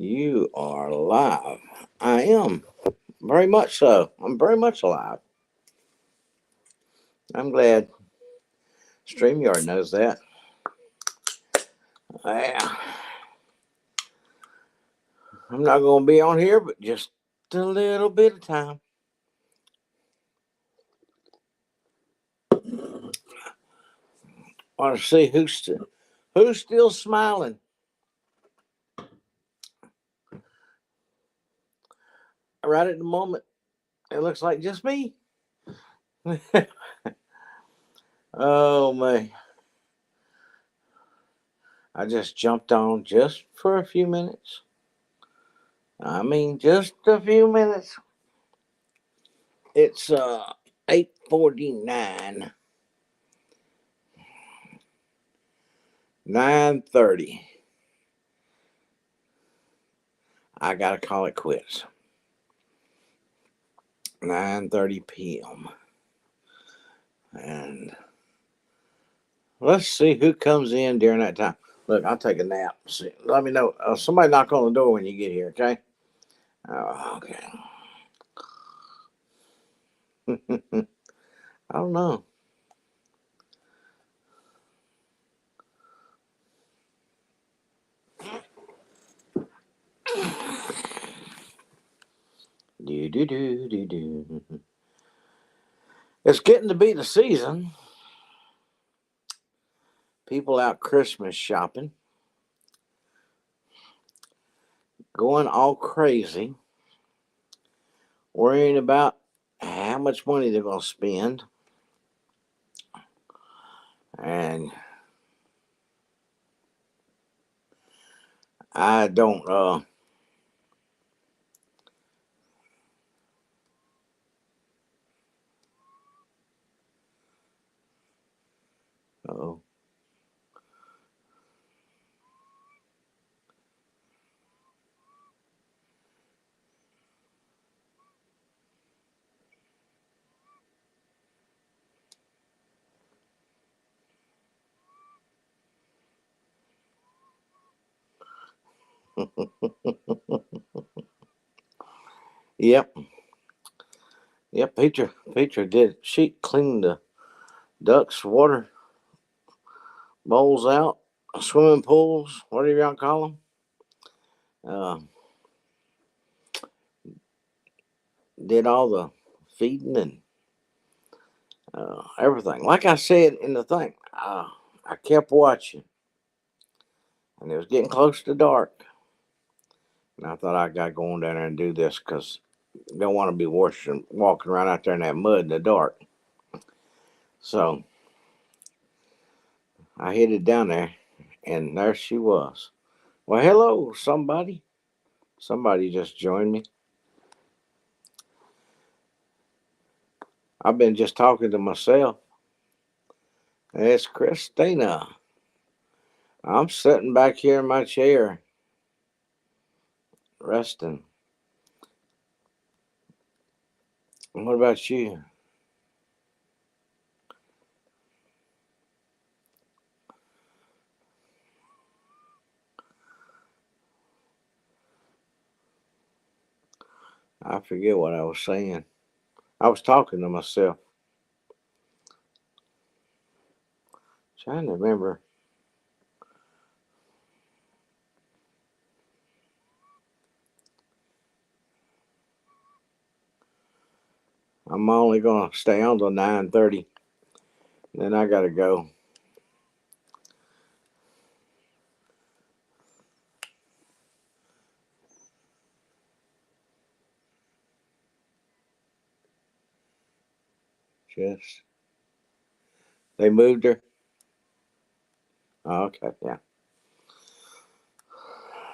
You are alive. I am. Very much so. I'm very much alive. I'm glad StreamYard knows that. Yeah. I'm not going to be on here, but just a little bit of time. Want to see who's still smiling. Right at the moment, it looks like just me. Oh, man. I just jumped on just for a few minutes. I mean, just a few minutes. It's 8:49, 9:30. I gotta call it quits. 9:30 p.m. And let's see who comes in during that time. Look, I'll take a nap. See, let me know. Somebody knock on the door when you get here, okay? Okay. I don't know. Do do do do do. It's getting to be the season. People out Christmas shopping, going all crazy, worrying about how much money they're going to spend. And I don't, oh, yep, yep. Petra did. She cleaned the ducks' water bowls out, swimming pools, whatever y'all call them. Uh, did all the feeding and everything. Like I said in the thing, I kept watching, and it was getting close to dark. And I thought I got to go on down there and do this because don't want to be walking around out there in that mud in the dark. So I headed down there, and there she was. Well, hello, somebody. Somebody just joined me. I've been just talking to myself. It's Christina. I'm sitting back here in my chair, resting. What about you? I forget what I was saying. I was talking to myself, trying to remember. I'm only gonna stay on till 9:30. Then I gotta go. Just they moved her. Oh, okay, yeah.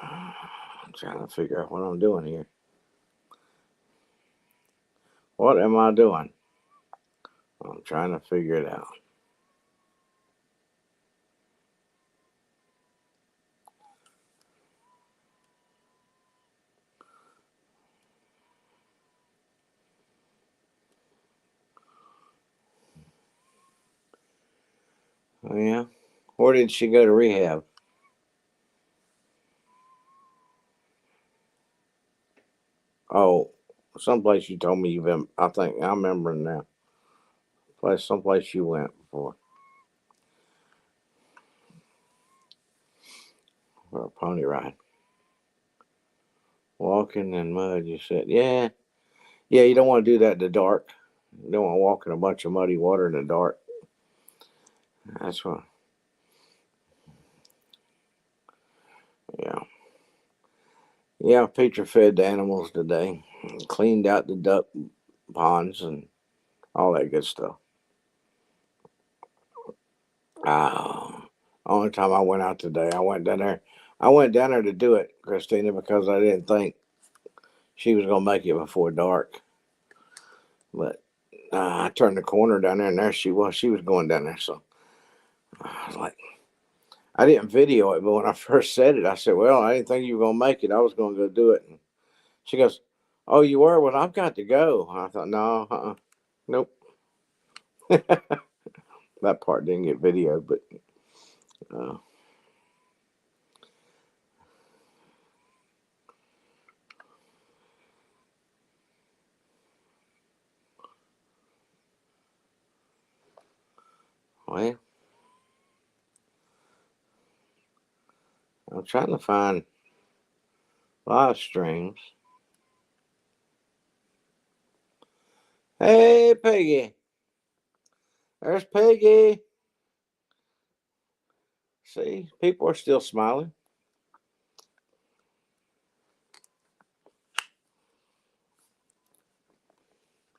I'm trying to figure out what I'm doing here. What am I doing? I'm trying to figure it out. Oh, yeah. Where did she go to rehab? Oh, someplace you told me you've been. I think I remember now. Someplace you went before for a pony ride. Walking in mud. You said, yeah, yeah. You don't want to do that in the dark. You don't want to walk in a bunch of muddy water in the dark. That's what. Yeah, yeah. Peter fed the animals today. Cleaned out the duck ponds and all that good stuff. Only time I went out today, I went down there. I went down there to do it, Christina, because I didn't think she was gonna make it before dark. But I turned the corner down there, and there she was. She was going down there, so I was like, I didn't video it, but when I first said it, I said, "Well, I didn't think you were gonna make it. I was gonna go do it." And she goes, "Oh, you were? Well, I've got to go." I thought, "No, nope." That part didn't get video, but uh, well, I'm trying to find live streams. Hey, Peggy. There's Peggy. See, people are still smiling.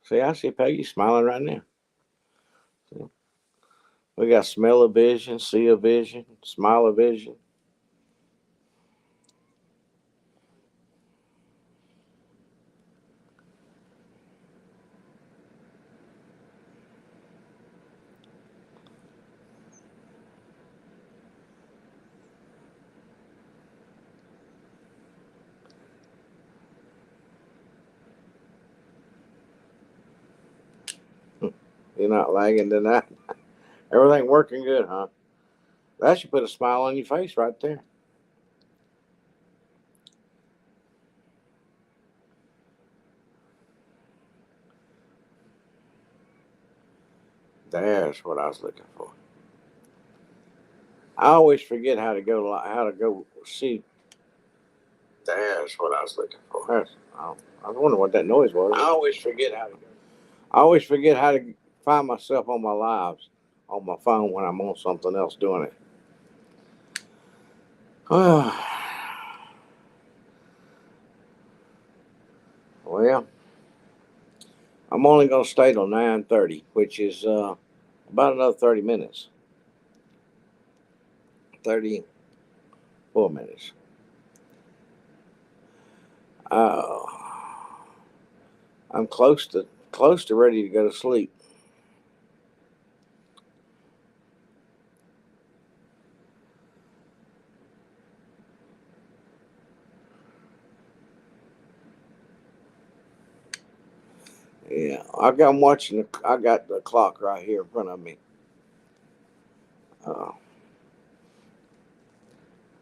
See, I see Peggy smiling right now. See? We got smell of vision, see of vision, smile of vision. You're not lagging tonight. Everything working good, huh? That should put a smile on your face right there. There's what I was looking for. I always forget how to go see. There's what I was looking for. I was wondering what that noise was. I always forget how to go. I always forget how to find myself on my lives on my phone when I'm on something else doing it. Well, I'm only going to stay till 9:30, which is about another 30 minutes. 34 minutes. Uh, I'm close to ready to go to sleep. Yeah, I'm watching. I got the clock right here in front of me. Uh,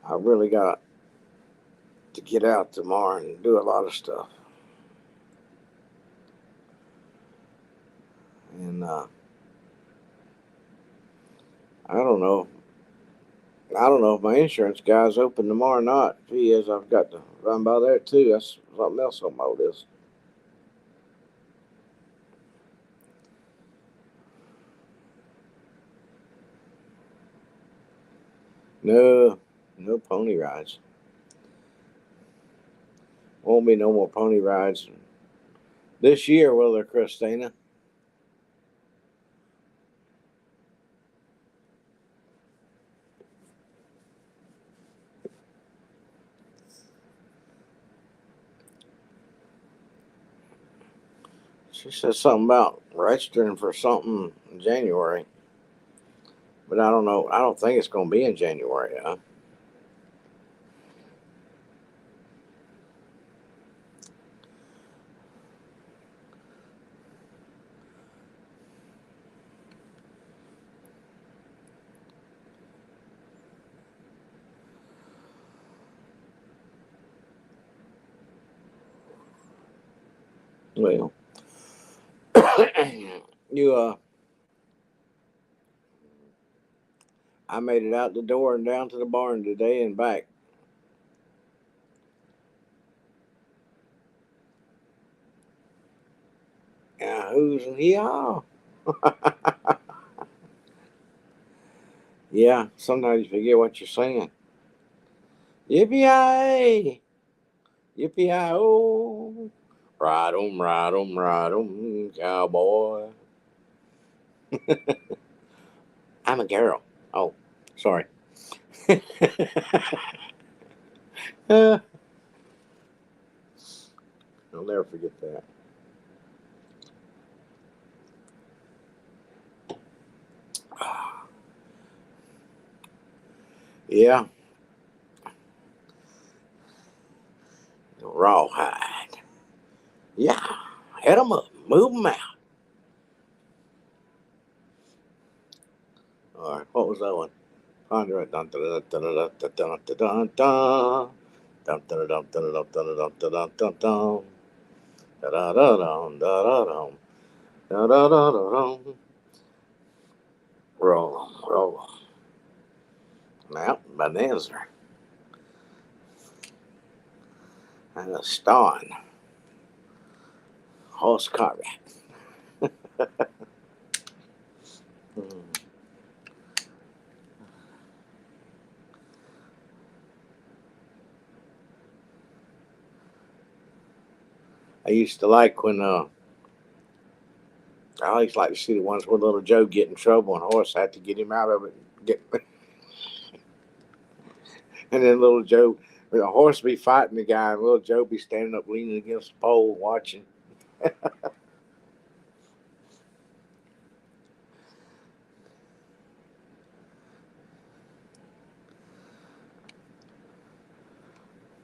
I really got to get out tomorrow and do a lot of stuff. And I don't know. I don't know if my insurance guy's open tomorrow or not. If he is, I've got to run by there too. That's something else on my list. No, no pony rides. Won't be no more pony rides this year, will there, Christina? She said something about registering for something in January, but I don't know. I don't think it's going to be in January. Huh? Well, you I made it out the door and down to the barn today and back. Who's yeah? Yeah. Sometimes you forget what you're saying. Yippee! Yippee! Oh! Ride 'em, cowboy. I'm a girl. Oh, sorry. I'll never forget that. Yeah, rawhide. Yeah, head 'em up, move 'em out. All right, what was that one? Ponder it. Dun, dun, dun, dun, dun, dun, dun, dun, dun, dun. Dun, dun, dun, dun, dun, dun, dun, dun, dun, dun, dun. Da, da, da, dum, da, da, dum. Da, da, da, da, dum. Roll 'em, roll 'em. Now, Bonanza and a Ston. Horse car rat. Hmm. I used to like when I always like to see the ones where little Joe get in trouble and horse had to get him out of it. Get and then little Joe, the horse be fighting the guy, and little Joe be standing up leaning against the pole watching.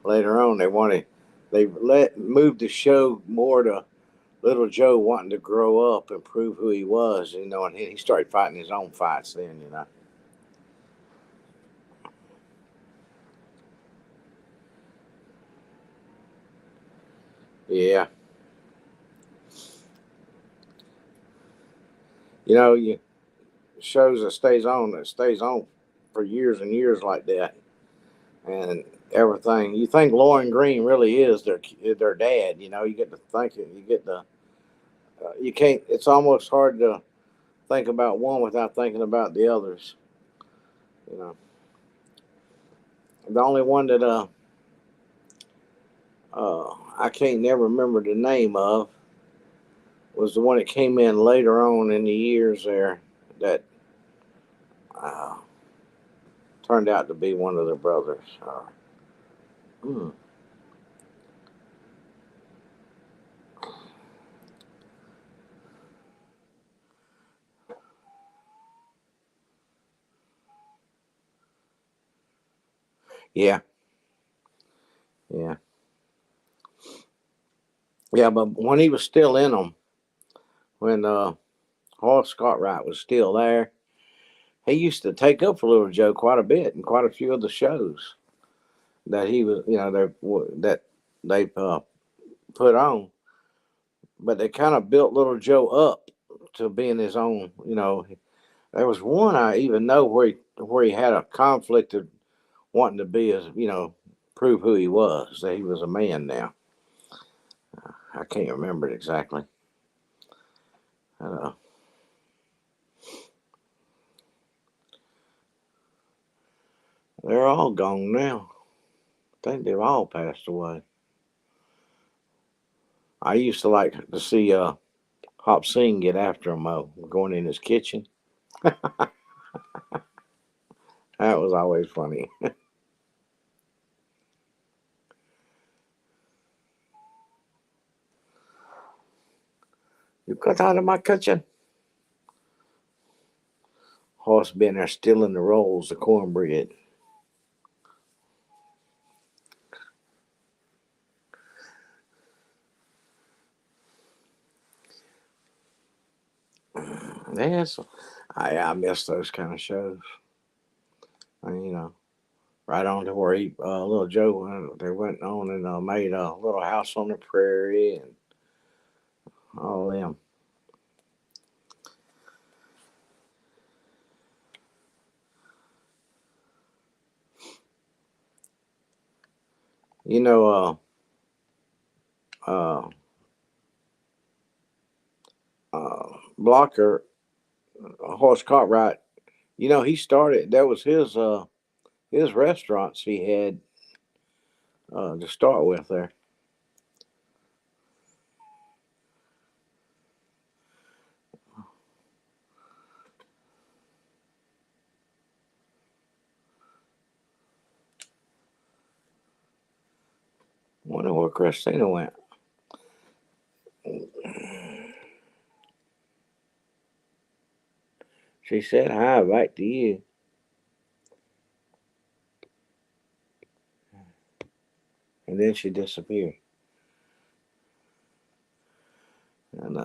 Later on, they let moved the show more to little Joe wanting to grow up and prove who he was, and he started fighting his own fights then. Yeah, you shows that stays on for years and years like that, and everything. You think Lauren Green really is their dad? You get to thinking, you get to you can't. It's almost hard to think about one without thinking about the others. You know, the only one that I can't never remember the name of was the one that came in later on in the years there that uh, turned out to be one of the brothers. Hmm, yeah, yeah, yeah. But when he was still in them, when Horace Cartwright was still there, he used to take up for Little Joe quite a bit in quite a few of the shows that he was, that they put on. But they kind of built Little Joe up to being his own. There was one I even know where he had a conflict of wanting to be as prove who he was, that he was a man now. I can't remember it exactly. Uh, they're all gone now. I think they've all passed away. I used to like to see Hop Sing get after him going in his kitchen. That was always funny. You got out of my kitchen. Horse been there stealing the rolls of cornbread. Yes, I miss those kind of shows. And, right on to where little Joe, they went on and made a little house on the prairie, and All them. You know, Blocker, Horace Cartwright. You know, he started. That was his restaurants he had to start with there. Wonder where Christina went. She said hi back to you, and then she disappeared. And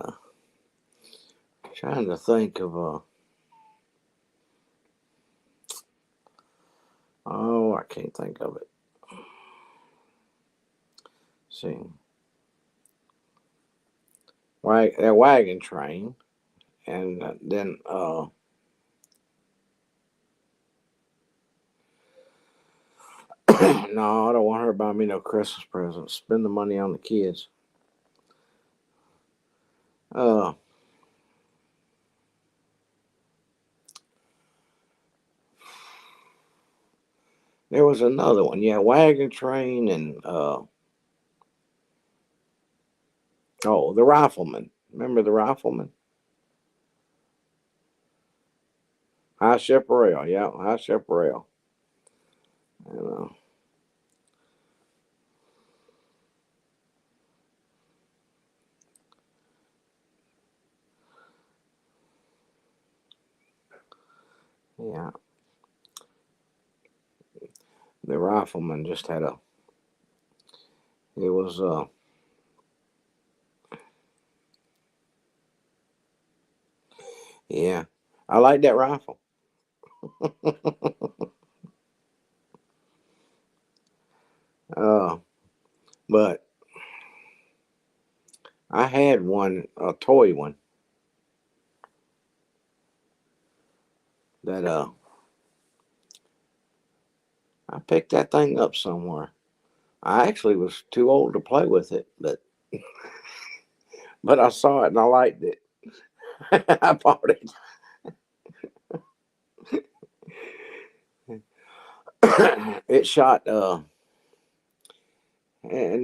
trying to think of oh, I can't think of it. See, that wagon train, and then no, I don't want her to buy me no Christmas presents. Spend the money on the kids. Uh, there was another one. Yeah, wagon train and oh, the rifleman. Remember the rifleman? High Chaparral. Yeah, High Chaparral. And, yeah, the rifleman just had a. It was yeah. I like that rifle. uh, but I had one, a toy one that I picked that thing up somewhere. I actually was too old to play with it, but I saw it and I liked it. I bought it. It shot and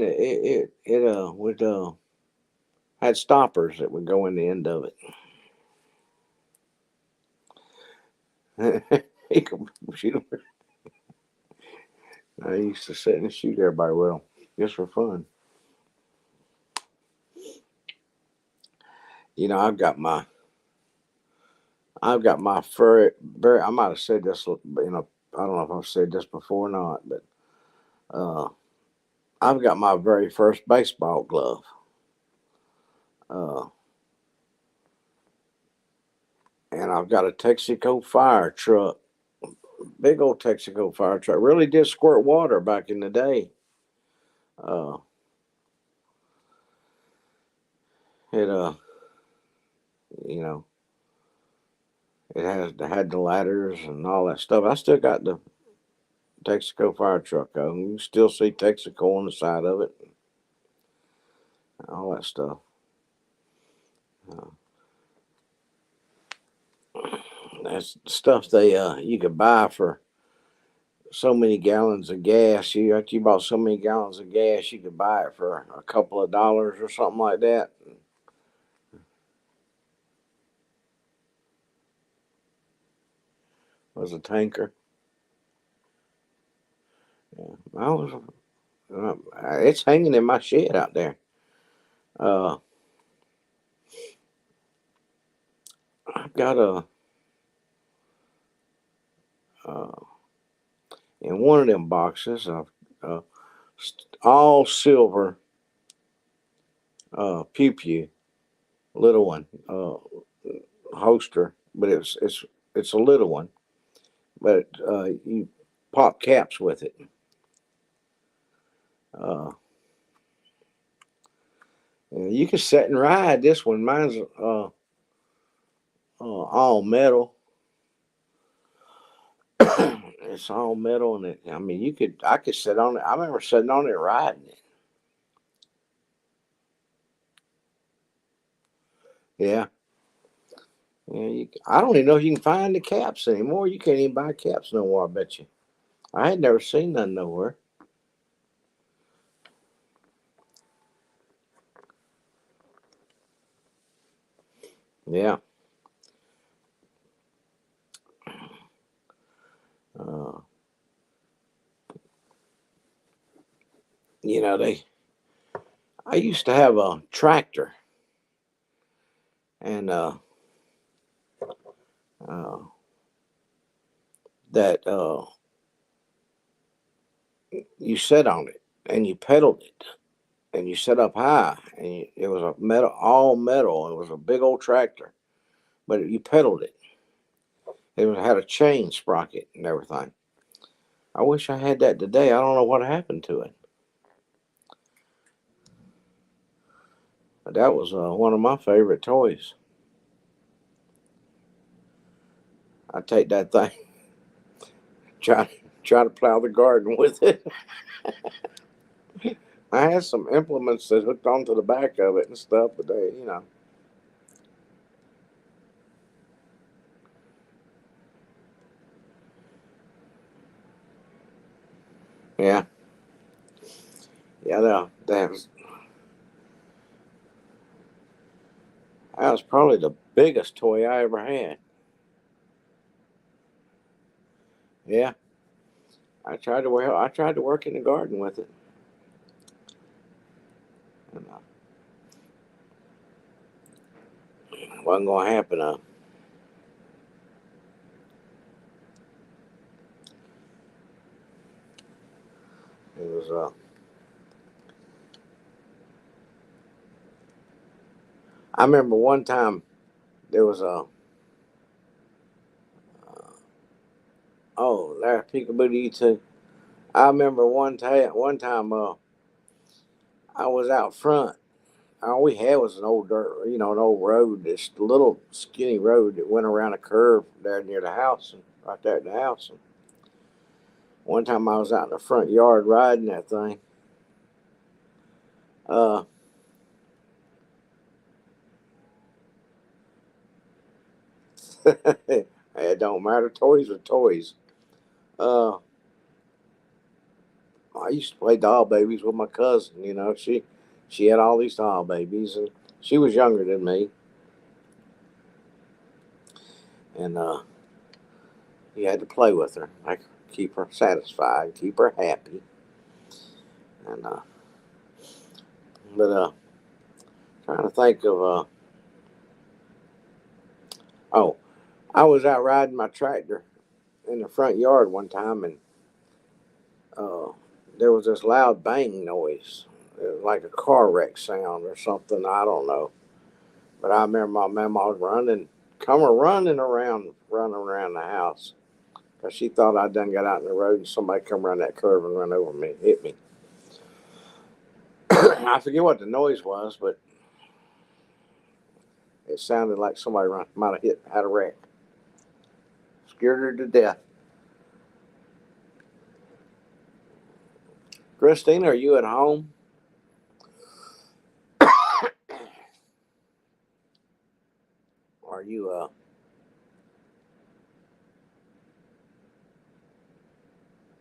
it would had stoppers that would go in the end of it. He could shoot 'em. I used to sit and shoot everybody with them just for fun. You know, I've got my fur. Very, I might have said this. I don't know if I've said this before or not, but uh, I've got my very first baseball glove. Uh, and I've got a Texaco fire truck, big old Texaco fire truck. Really did squirt water back in the day. Uh, it you know, had the ladders and all that stuff. I still got the Texaco fire truck. You can still see Texaco on the side of it, all that stuff. Uh, that's stuff they you could buy for so many gallons of gas. You bought so many gallons of gas, you could buy it for a couple of dollars or something like that. It was a tanker. Yeah, I was. It's hanging in my shed out there. Uh, I've got uh, in one of them boxes, uh, all silver pew pew, little one holster, but it's a little one, but you pop caps with it. Uh, Yeah, you can sit and ride this one. Mine's all metal. It's all metal, and I mean, I could sit on it. I remember sitting on it riding it. Yeah, yeah. I don't even know if you can find the caps anymore. You can't even buy caps no more. I bet you. I had never seen none nowhere. Yeah. Uh, they. I used to have a tractor, and uh, that you sat on it and you pedaled it and you set up high, and it was a metal, all metal. It was a big old tractor, but you pedaled it. It had a chain sprocket and everything. I wish I had that today. I don't know what happened to it. But that was one of my favorite toys. I take that thing, try try to plow the garden with it. I had some implements that hooked onto the back of it and stuff, but yeah, yeah, that was probably the biggest toy I ever had. Yeah, I tried to work in the garden with it, and it wasn't gonna happen. It was I remember one time there was a oh, Larry Peekaboo to you too. I remember one time I was out front. All we had was an old dirt, an old road, this little skinny road that went around a curve there near the house, and right there at the house. And one time I was out in the front yard riding that thing. Uh, it don't matter. Toys are toys. Uh, I used to play doll babies with my cousin. She had all these doll babies, and she was younger than me, and you had to play with her, like keep her satisfied, keep her happy, and but trying to think of oh, I was out riding my tractor in the front yard one time, and uh, there was this loud bang noise. It was like a car wreck sound or something. I don't know. But I remember my mama was running around the house because she thought I done got out in the road and somebody come around that curve and run over me, hit me. I forget what the noise was, but it sounded like somebody might have had a wreck. Scared her to death. Christine, are you at home? Are you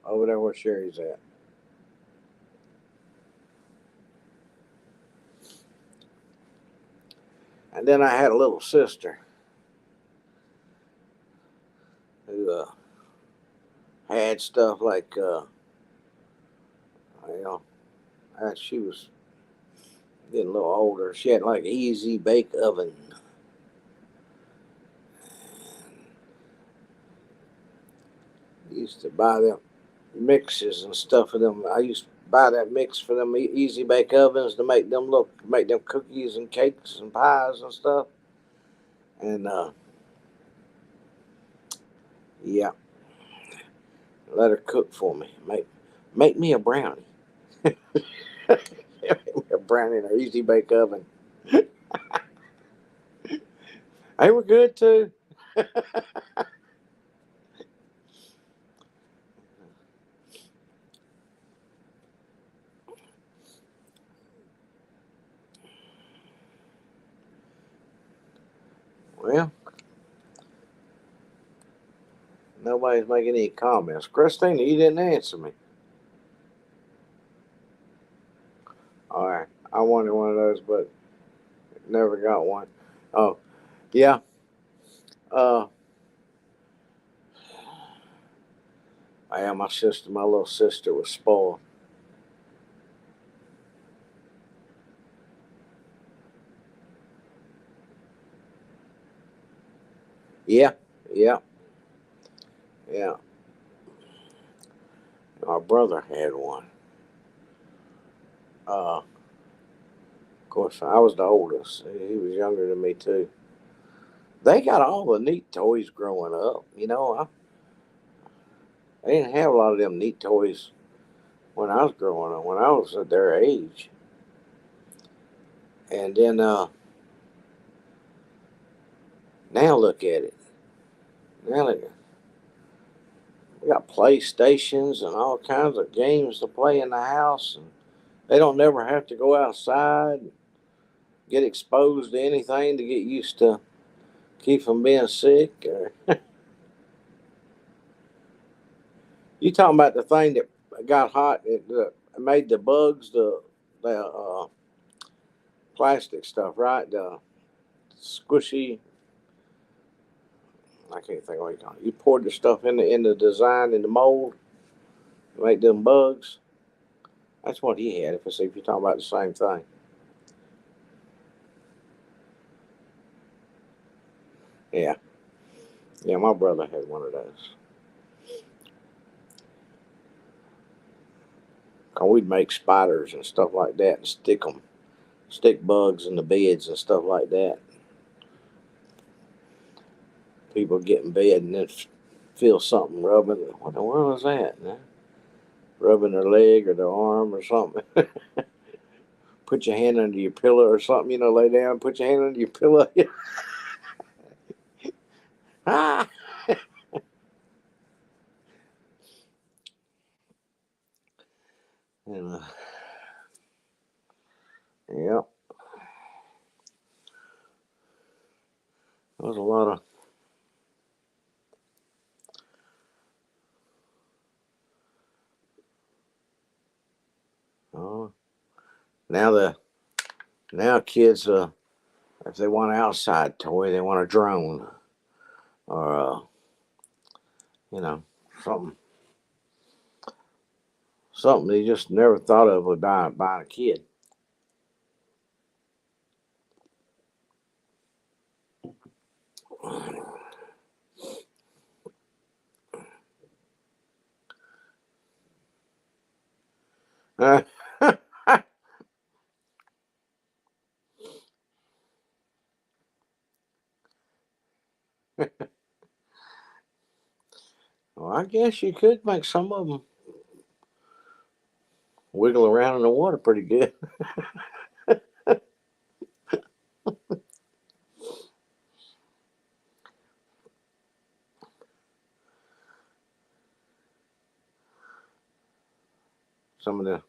over there where Sherry's at? And then I had a little sister who had stuff like, you know, as she was getting a little older, she had like easy bake oven. Used to buy them mixes and stuff for them. I used to buy that mix for them easy bake ovens to make them cookies and cakes and pies and stuff. And yeah, let her cook for me. Make me a brownie. Brownie in our easy bake oven. They were good too. Well, nobody's making any comments. Christina, you didn't answer me. All right, I wanted one of those, but never got one. Oh, yeah. Uh, yeah, my little sister was spoiled. Yeah, yeah, yeah. My brother had one. Of course, I was the oldest. He was younger than me too. They got all the neat toys growing up. I didn't have a lot of them neat toys when I was growing up. When I was at their age, and then now look at it. Now we got PlayStations and all kinds of games to play in the house, and they don't never have to go outside, and get exposed to anything to get used to keep from being sick. Or you talking about the thing that got hot? It made the bugs the plastic stuff, right? The squishy. I can't think of what you call it. You poured the stuff in the design in the mold to make them bugs. That's what he had. If you're talking about the same thing. Yeah, yeah. My brother had one of those. 'Cause we'd make spiders and stuff like that and stick bugs in the beds and stuff like that. People get in bed and then feel something rubbing. What the world is that? Man? Rubbing their leg or their arm or something. Put your hand under your pillow or something. Lay down. Put your hand under your pillow. Ah. And yeah, there was a lot of. Oh, now now kids if they want an outside toy, they want a drone or you know something something they just never thought of with buying a kid. Well, I guess you could make some of them wiggle around in the water pretty good. Some of the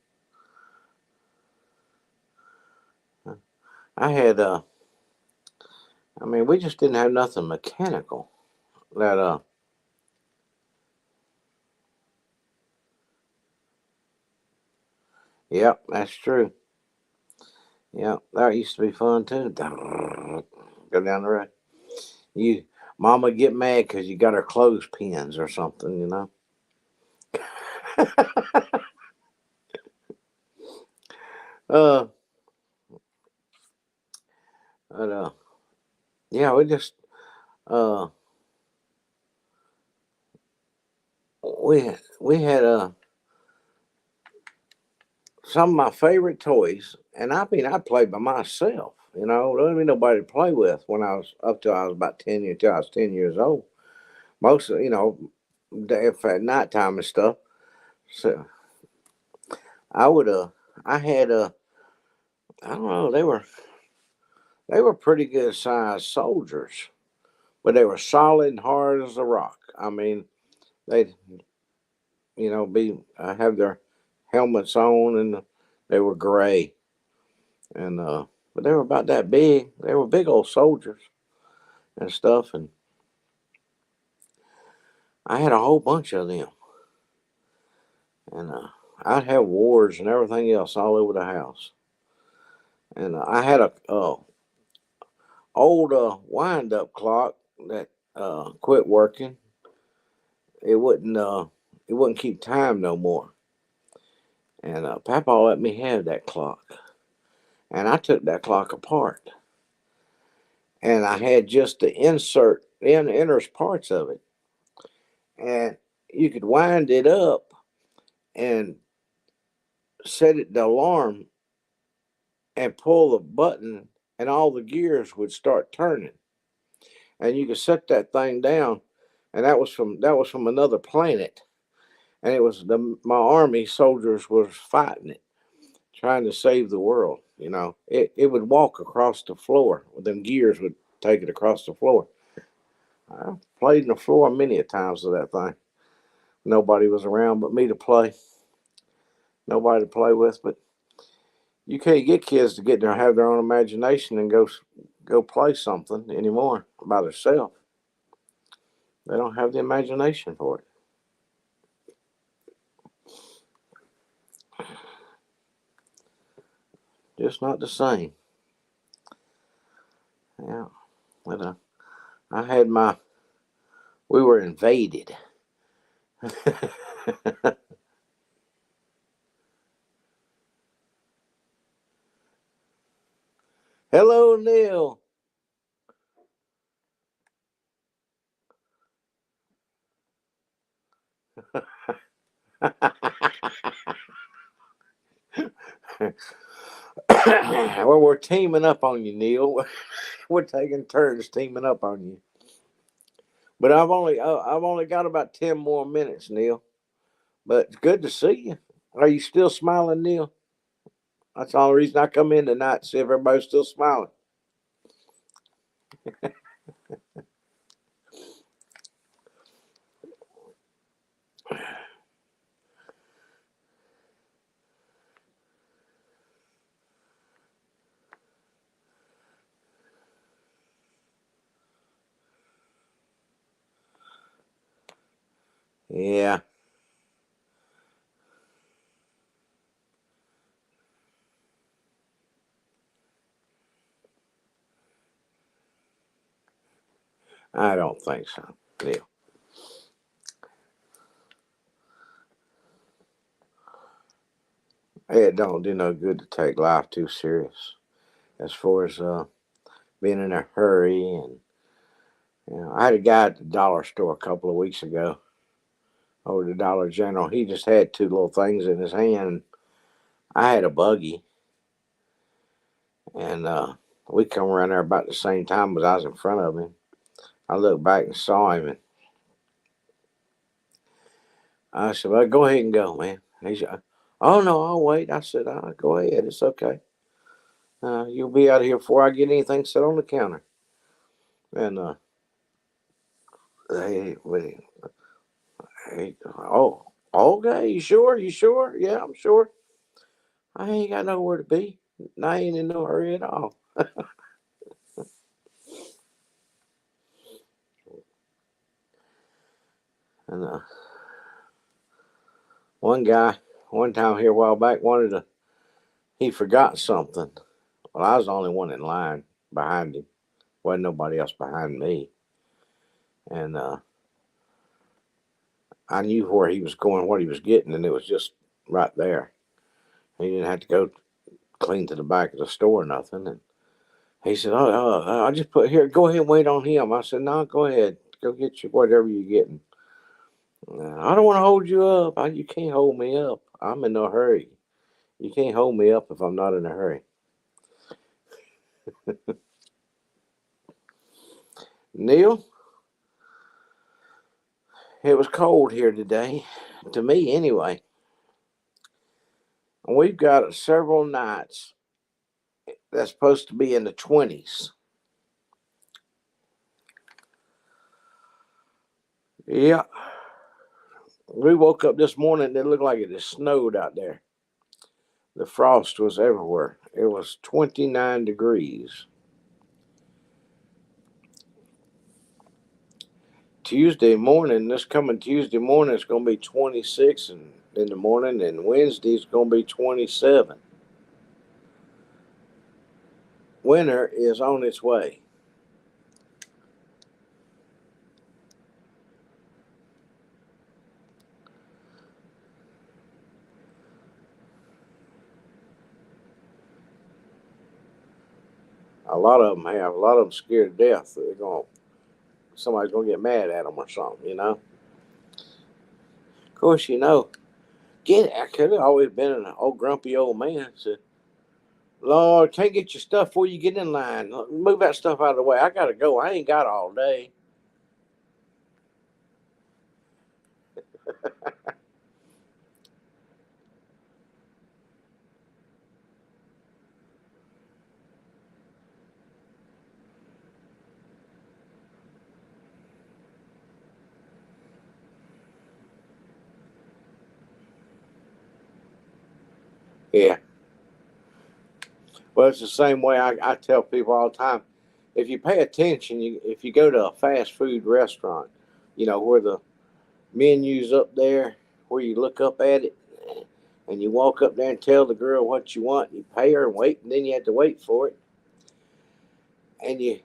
I had I mean we just didn't have nothing mechanical that yep, that's true. Yep, that used to be fun too. Go down the road. You mama get mad because you got her clothespins or something. uh, but, yeah, uh we had some of my favorite toys, and I mean I played by myself. There wasn't nobody to play with when I was up till I was about 10 years till I was 10 years old. Most of if at nighttime and stuff. So I would I had I don't know. They were pretty good sized soldiers, but they were solid and hard as a rock. I mean, they'd be have their helmets on, and they were gray, and but they were about that big. They were big old soldiers and stuff, and I had a whole bunch of them, and I'd have wars and everything else all over the house, and I had a old wind up clock that quit working. It wouldn't keep time no more, and Papa let me have that clock, and I took that clock apart, and I had just the inner parts of it, and you could wind it up and set it the alarm and pull the button, and all the gears would start turning, and you could set that thing down, and that was from another planet, and it was my army soldiers was fighting it, trying to save the world. It would walk across the floor. Them gears would take it across the floor. I played in the floor many a times with that thing. Nobody was around but me to play. Nobody to play with, but you can't get kids to get there and have their own imagination and go play something anymore by themselves. They don't have the imagination for it. Just not the same. Yeah. But, I had we were invaded. Hello, Neil. Well, we're teaming up on you, Neil. We're taking turns teaming up on you. But I've only got about 10 more minutes, Neil. But it's good to see you. Are you still smiling, Neil? That's the only reason I come in tonight to see if everybody's still smiling. Yeah, I don't think so, Neil. It don't do no good to take life too serious. As far as being in a hurry, and I had a guy at the dollar store a couple of weeks ago over the Dollar General. He just had two little things in his hand. I had a buggy, and we come around there about the same time, but I was in front of him. I looked back and saw him, and I said, "Well, go ahead and go, man." He said, "Oh no, I'll wait." I said, "Go ahead, it's okay. You'll be out of here before I get anything set on the counter." And they, we, oh, okay, you sure? You sure? Yeah, I'm sure. I ain't got nowhere to be. I ain't in no hurry at all. And one guy, one time here a while back, he forgot something. Well, I was the only one in line behind him. Wasn't nobody else behind me. And I knew where he was going, what he was getting, and it was just right there. He didn't have to go clean to the back of the store or nothing. And he said, "Oh, I just put here. Go ahead and wait on him." I said, "No, go ahead. Go get you whatever you're getting. I don't want to hold you up. You can't hold me up. I'm in no hurry. You can't hold me up if I'm not in a hurry." Neil, it was cold here today, to me anyway. And we've got several nights that's supposed to be in the 20s. Yeah. We woke up this morning and it looked like it had snowed out there. The frost was everywhere. It was 29 degrees. Tuesday morning, this coming Tuesday morning, it's going to be 26 in the morning, and Wednesday's going to be 27. Winter is on its way. A lot of them have. A lot of them scared to death. Somebody's going to get mad at them or something, you know. Of course, I could have always been an old grumpy old man. Said, Lord, can't get your stuff before you get in line. Move that stuff out of the way. I got to go. I ain't got all day. Yeah. Well, it's the same way I tell people all the time. If you pay attention, if you go to a fast food restaurant, where the menu's up there, where you look up at it, and you walk up there and tell the girl what you want, you pay her and wait, and then you have to wait for it. And you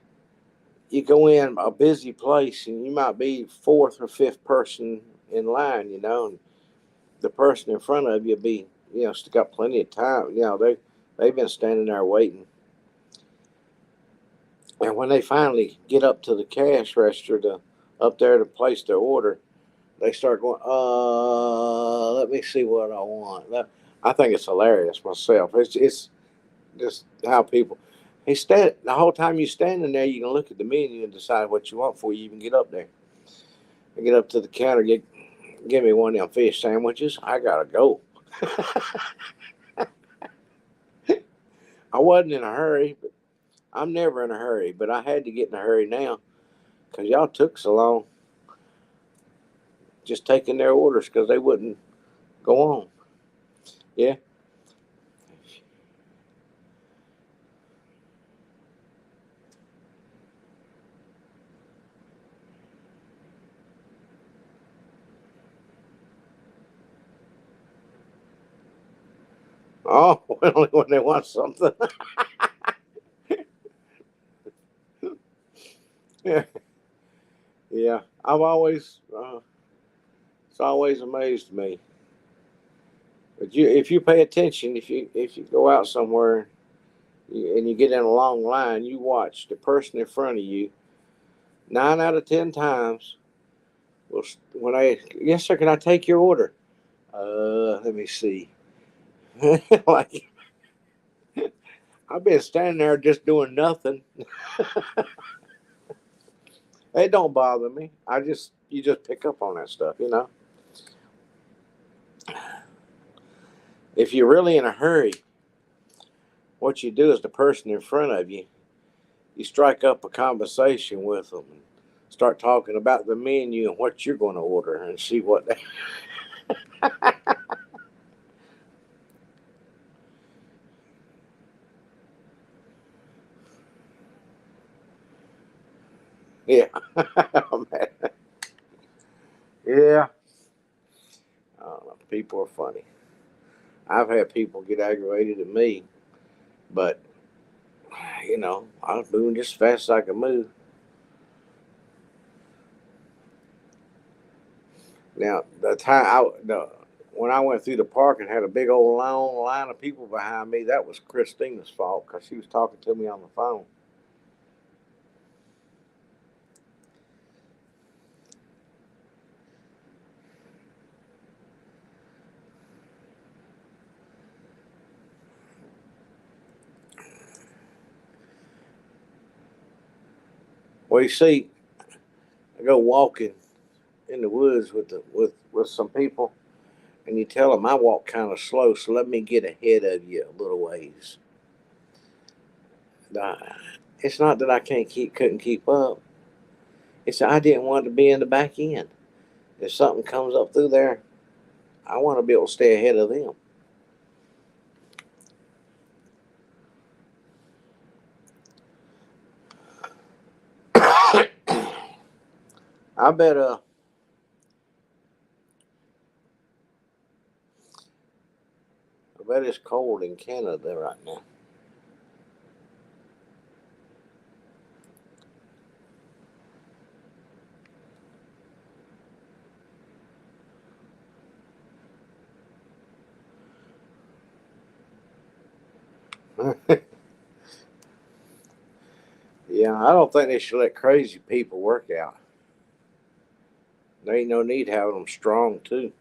go in a busy place, and you might be fourth or fifth person in line, and the person in front of you be, still got plenty of time. They've been standing there waiting. And when they finally get up to the cash register up there to place their order, they start going, let me see what I want. I think it's hilarious myself. It's just how people. The whole time you're standing there, you can look at the menu and decide what you want before you even get up there. I get up to the counter, give me one of them fish sandwiches. I gotta go. I wasn't in a hurry, but I'm never in a hurry. But I had to get in a hurry now because y'all took so long just taking their orders because they wouldn't go on. Yeah. Oh, only when they want something. Yeah. Yeah. It's always amazed me. But if you pay attention, if you go out somewhere and you get in a long line, you watch the person in front of you. 9 out of 10 times, when yes sir, can I take your order? Let me see. Like I've been standing there just doing nothing. It don't bother me. You just pick up on that stuff. If you're really in a hurry, what you do is the person in front of you, you strike up a conversation with them and start talking about the menu and what you're going to order and see what they. Yeah. Yeah. People are funny. I've had people get aggravated at me, but I was moving just as fast as I could move. Now when I went through the park and had a big old long line of people behind me, that was Christina's fault because she was talking to me on the phone. Well, you see, I go walking in the woods with some people, and you tell them I walk kind of slow, so let me get ahead of you a little ways. Uh, it's not that I couldn't keep up. It's that I didn't want to be in the back end. If something comes up through there, I want to be able to stay ahead of them. I bet it's cold in Canada right now. Yeah, I don't think they should let crazy people work out. There ain't no need having them strong too.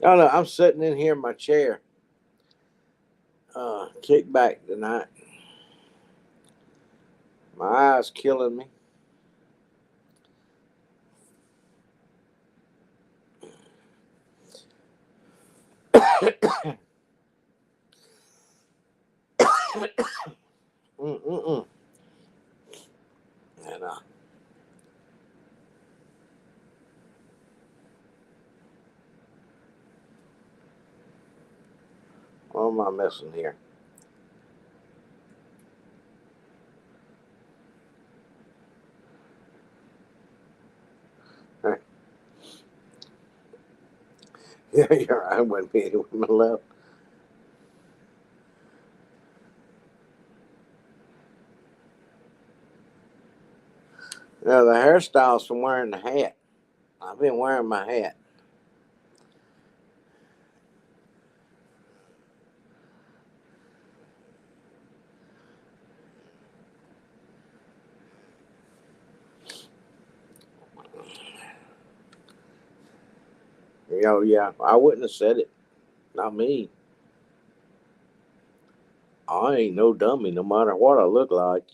Oh no, I'm sitting in here in my chair, kick back tonight. My eyes killing me. Mm-mm-mm. And what am I missing here? Yeah, you're right. I wouldn't be with my left. Yeah, the hairstyle's from wearing the hat. I've been wearing my hat. Yeah, I wouldn't have said it. Not me. I ain't no dummy, no matter what I look like.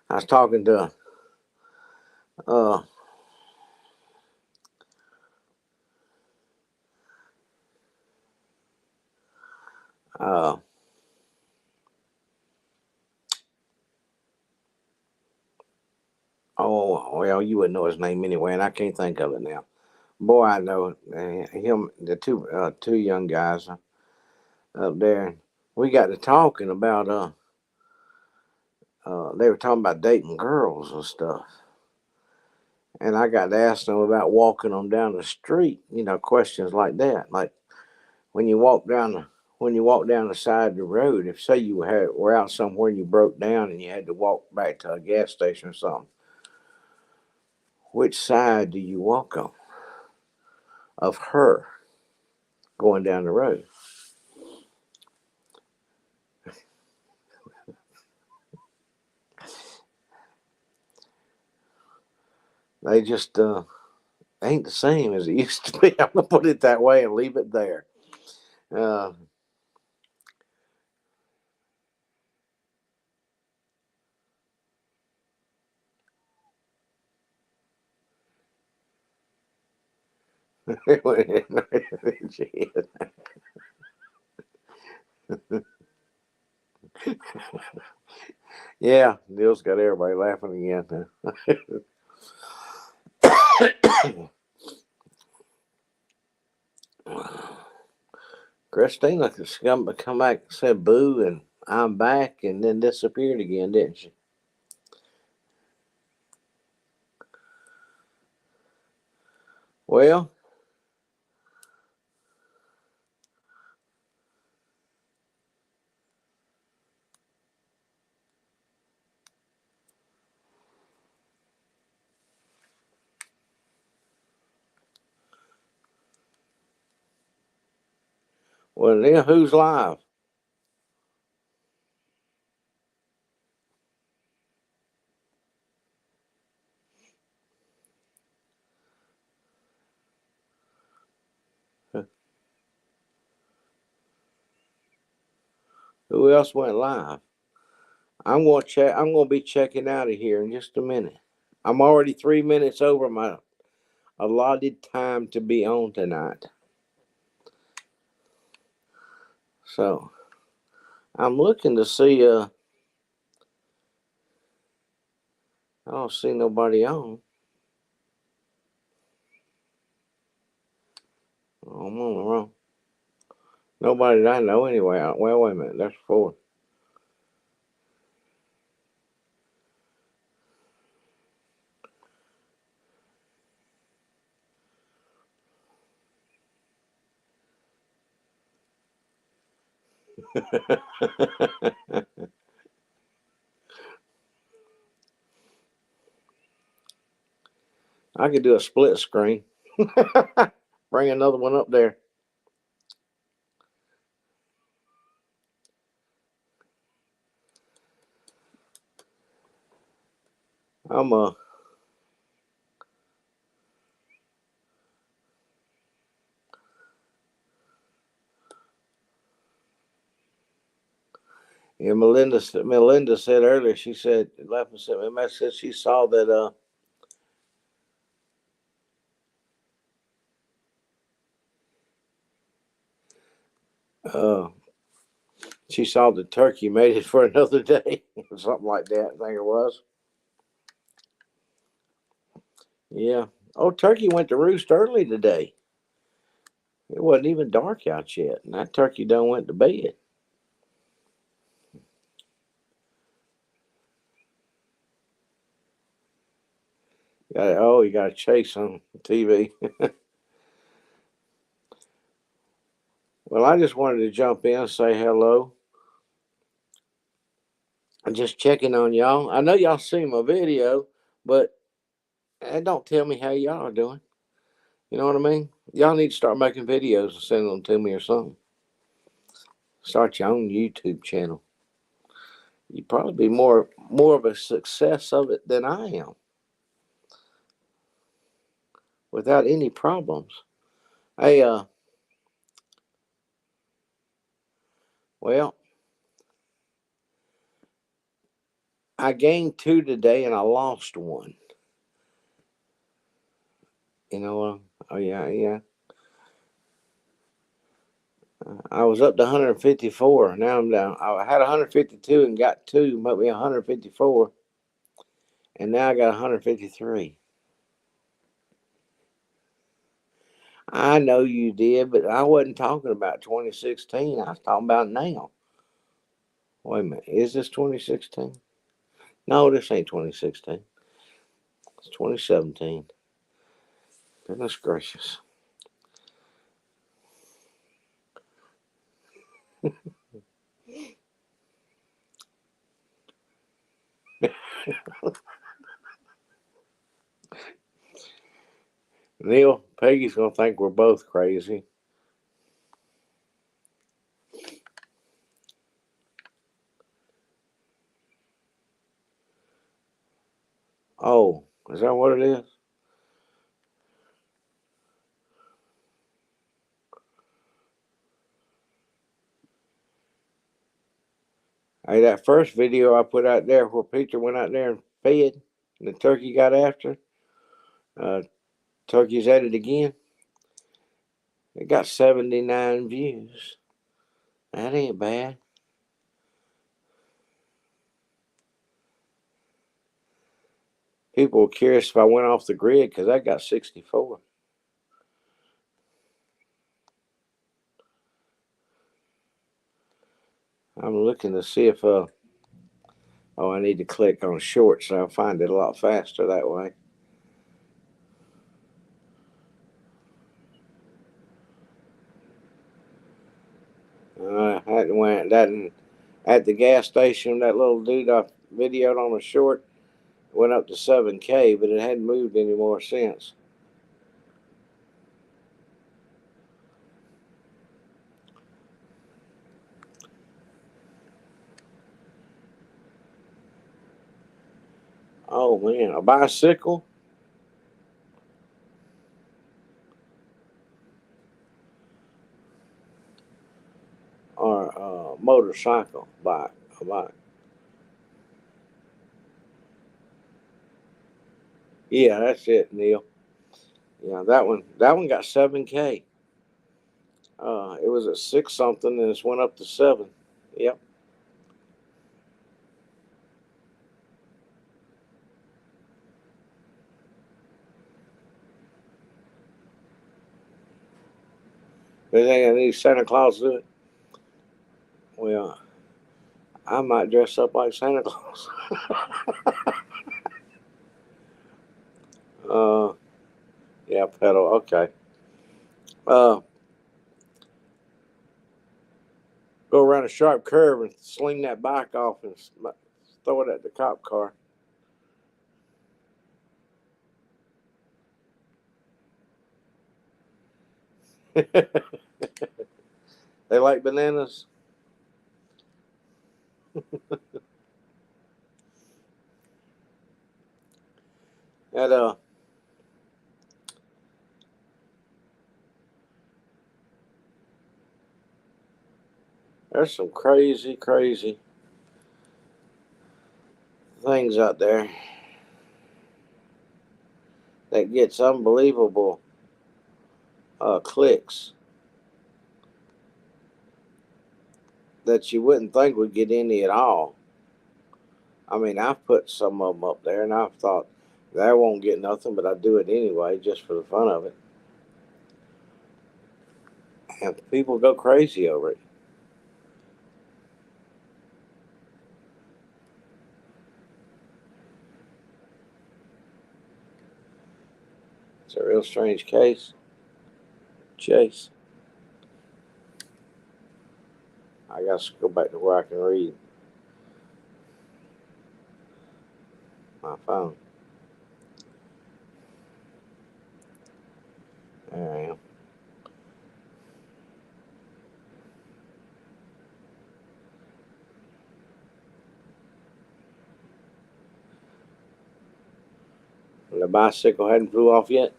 I was talking to uh uh oh well, you wouldn't know his name anyway, and I can't think of it now. Boy, I know him. The two young guys up there. We got to talking about they were talking about dating girls and stuff, and I got to ask them about walking them down the street. Questions like that, like when you walk down the when you walk down the side of the road. If say were out somewhere and you broke down and you had to walk back to a gas station or something, which side do you walk on of her going down the road? They just ain't the same as it used to be. I'm gonna put it that way and leave it there. Uh, yeah, Neil's got everybody laughing again. Christina come back and said boo, and I'm back, and then disappeared again, didn't she? Well, Neil, who's live? Who else went live? I'm going to check. I'm going to be checking out of here in just a minute. I'm already 3 minutes over my allotted time to be on tonight. So I'm looking to see. I don't see nobody on. Oh, I'm on the wrong. Nobody that I know anyway. Well, wait a minute. That's 4. I could do a split screen. Bring another one up there. I'm yeah, Melinda said earlier, she said, left me sent me a message, she saw that she saw the turkey made it for another day. Something like that, I think it was. Yeah. Oh, turkey went to roost early today. It wasn't even dark out yet, and that turkey done went to bed. You got to chase on TV. Well, I just wanted to jump in and say hello. I'm just checking on y'all. I know y'all see my video, but don't tell me how y'all are doing. You know what I mean? Y'all need to start making videos and send them to me or something. Start your own YouTube channel. You'd probably be more of a success of it than I am, without any problems. Hey, well, I gained 2 today and I lost 1. You know what? Oh yeah. I was up to 154. Now I'm down. I had 152 and got 2, might be 154, and now I got 153. I know you did, but I wasn't talking about 2016. I was talking about now. Wait a minute. Is this 2016? No, this ain't 2016. It's 2017. Goodness gracious. Neil, Peggy's going to think we're both crazy. Oh, is that what it is? Hey, that first video I put out there where Peter went out there and fed and the turkey got after, turkey's at it again. It got 79 views. That ain't bad. People were curious if I went off the grid because I got 64. I'm looking to see if I need to click on shorts, so I'll find it a lot faster that way. I hadn't went that at the gas station. That little dude I videoed on a short went up to 7K, but it hadn't moved anymore since. Oh man, a bicycle or a motorcycle bike? A bike. Yeah, that's it, Neil. Yeah, that one got 7K. It was at six something and it's went up to seven. Yep. But they need Santa Claus to do it. Well, I might dress up like Santa Claus. uh, yeah, pedal. Okay. Uh, Go around a sharp curve and sling that bike off and throw it at the cop car. They like bananas. And there's some crazy, crazy things out there that gets unbelievable clicks that you wouldn't think would get any at all. I mean, I've put some of them up there, and I've thought that won't get nothing, but I do it anyway just for the fun of it. And people go crazy over it. It's a real strange case. Chase, I got to go back to where I can read my phone. There I am. The bicycle hadn't flew off yet.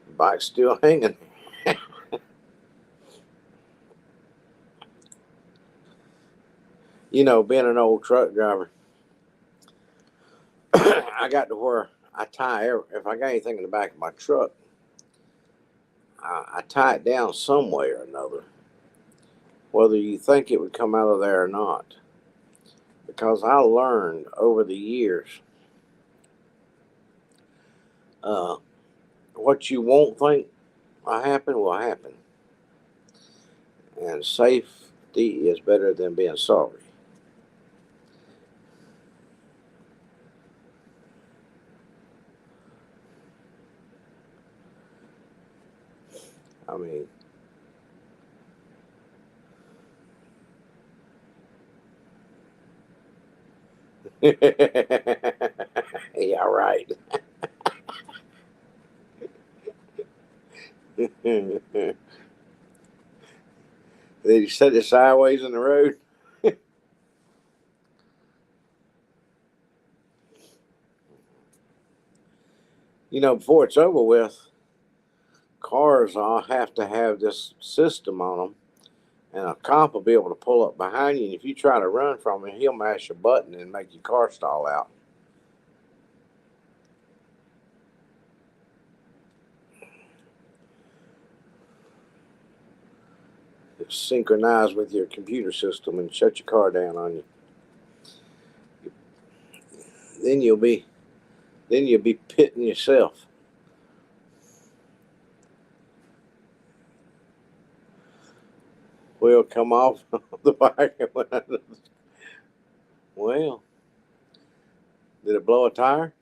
The bike's still hanging. You know, being an old truck driver, I got to where I if I got anything in the back of my truck, I tie it down some way or another, whether you think it would come out of there or not. Because I learned over the years uh, what you won't think will happen. And safety is better than being sorry. I mean, yeah, right. Did you set it sideways in the road? You know, before it's over with, cars all have to have this system on them, and a cop will be able to pull up behind you. And if you try to run from him, he'll mash a button and make your car stall out. It's synchronized with your computer system and shut your car down on you. Then you'll be pitting yourself. Wheel come off the bike and went under. Well, did it blow a tire?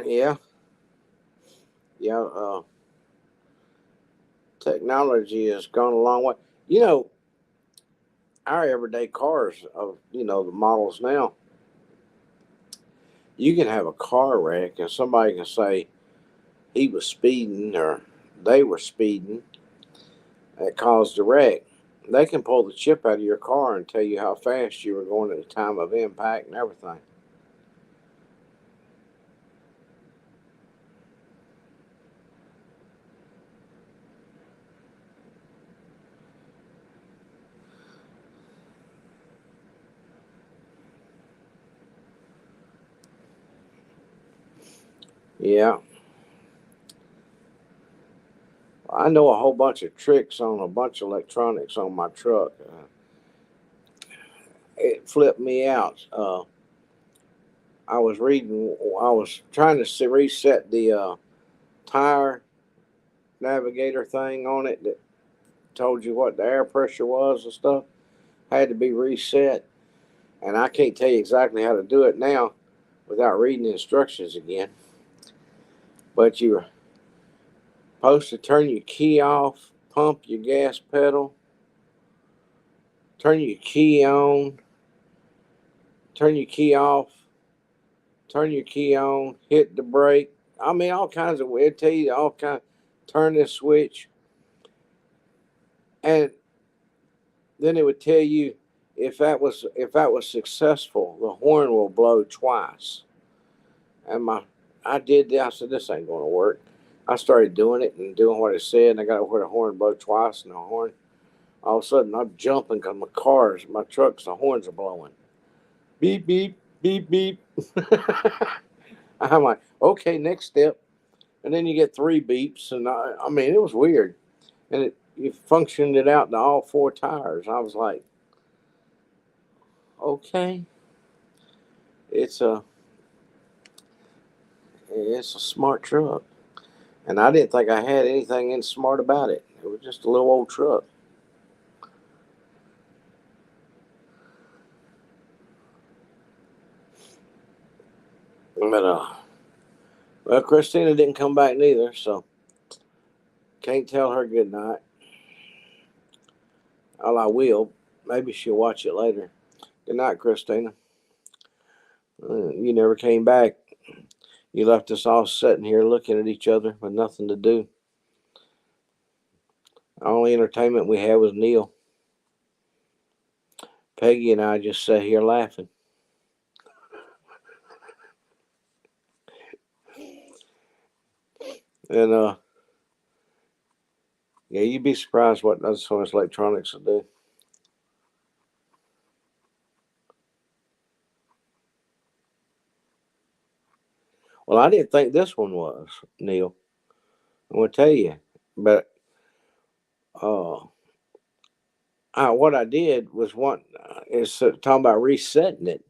Yeah, yeah. technology has gone a long way. You know, our everyday cars of the models now, you can have a car wreck and somebody can say he was speeding or they were speeding that caused the wreck. They can pull the chip out of your car and tell you how fast you were going at the time of impact and everything. Yeah, I know a whole bunch of tricks on a bunch of electronics on my truck. It flipped me out. I was reading. I was trying to reset the tire navigator thing on it that told you what the air pressure was and stuff. Had to be reset, and I can't tell you exactly how to do it now without reading the instructions again. But you're supposed to turn your key off, pump your gas pedal, turn your key on, turn your key off, turn your key on, hit the brake. I mean, all kinds of. It'll tell you all kind. Turn this switch, and then it would tell you if that was successful, the horn will blow twice. And I did that. I said this ain't going to work. I started doing it and doing what it said, and I got to where the horn blew twice, and the horn. All of a sudden, I'm jumping because my trucks, the horns are blowing. Beep beep beep beep. I'm like, okay, next step, and then you get three beeps, and I mean, it was weird, and you functioned it out to all four tires. I was like, okay, it's a it's a smart truck, and I didn't think I had anything in smart about it. It was just a little old truck. But well, Christina didn't come back neither, so can't tell her good night. All I will. Maybe she'll watch it later. Good night, Christina. You never came back. You left us all sitting here looking at each other with nothing to do. The only entertainment we had was Neil. Peggy and I just sat here laughing. And yeah, you'd be surprised what so much electronics will do. Well, I didn't think this one was, Neil. I'm gonna tell you, but uh, what I did was is talking about resetting it,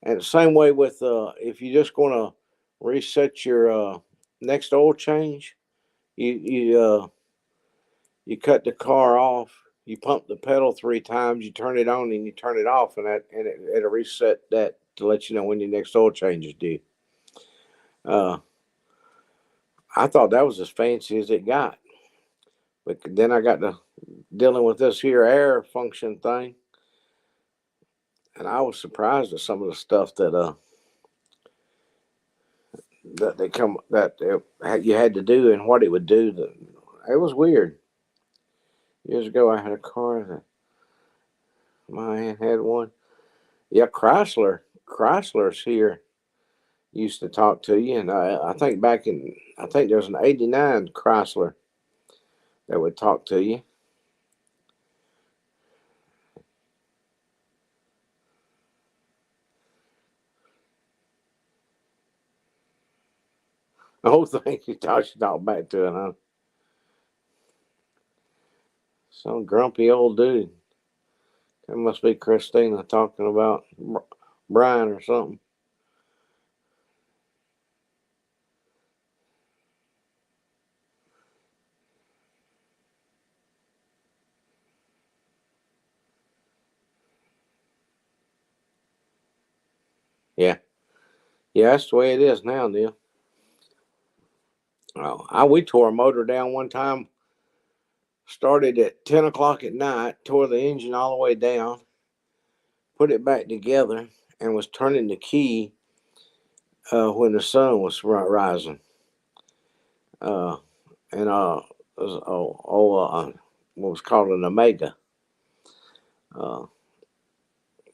and the same way with if you're just gonna reset your next oil change, you cut the car off, you pump the pedal three times, you turn it on, and you turn it off, and it'll reset that to let you know when your next oil change is due. Uh, I thought that was as fancy as it got, but then I got to dealing with this here air function thing, and I was surprised at some of the stuff that they come that you had to do and what it would do. It was weird. Years ago, I had a car that my aunt had one. Yeah, Chrysler's here used to talk to you, and I think I think there's an '89 Chrysler that would talk to you. The whole thing she talked back to it, huh? Some grumpy old dude. That must be Christina talking about Brian or something. Yeah, yeah, that's the way it is now, Neil. Oh, we tore a motor down one time Started at 10 o'clock at night, tore the engine all the way down, put it back together, and was turning the key when the sun was rising. And what was called an Omega.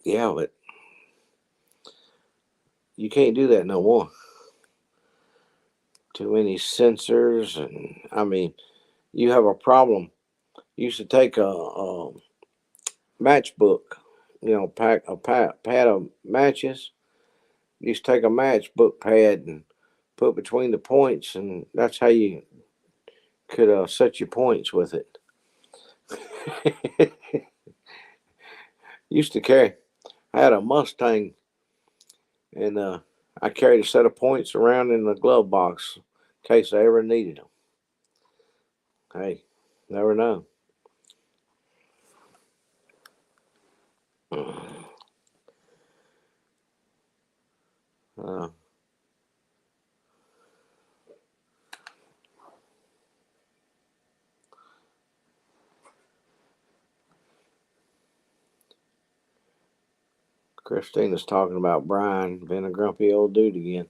Yeah, but you can't do that no more. Too many sensors, and I mean, you have a problem. You used to take a matchbook, pack a pad of matches. You used to take a matchbook pad and put between the points, and that's how you could set your points with it. Used to carry. I had a Mustang, and I carried a set of points around in the glove box in case I ever needed them. Hey, never know. Uh, Christina's talking about Brian being a grumpy old dude again.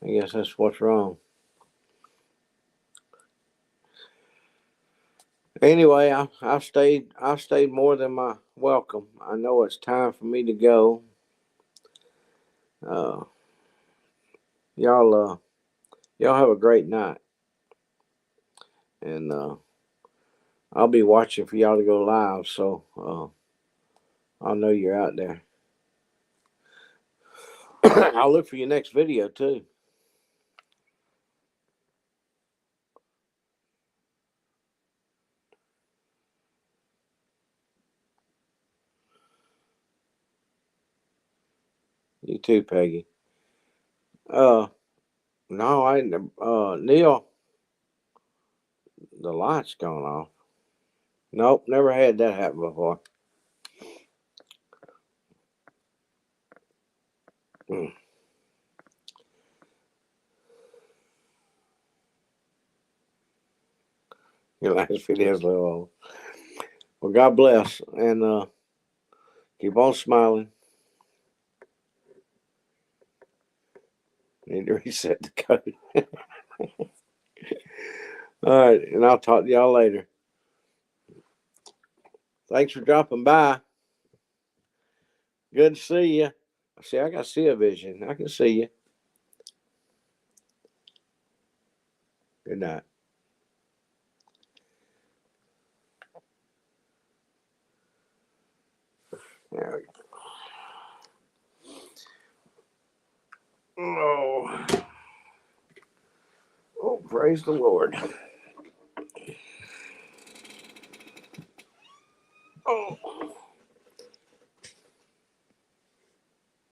I guess that's what's wrong. Anyway, I've stayed more than my welcome. I know it's time for me to go. Uh, y'all have a great night, and I'll be watching for y'all to go live, so I'll know you're out there. I'll look for your next video too. You too, Peggy. No, I Neil, the light's gone off. Nope, never had that happen before. Mm. Your last video's a little old. Well, God bless, and keep on smiling. Need to reset the code. All right, and I'll talk to y'all later. Thanks for dropping by. Good to see you. See, I got see a vision. I can see you. Good night. There we go. Oh, praise the Lord. Oh.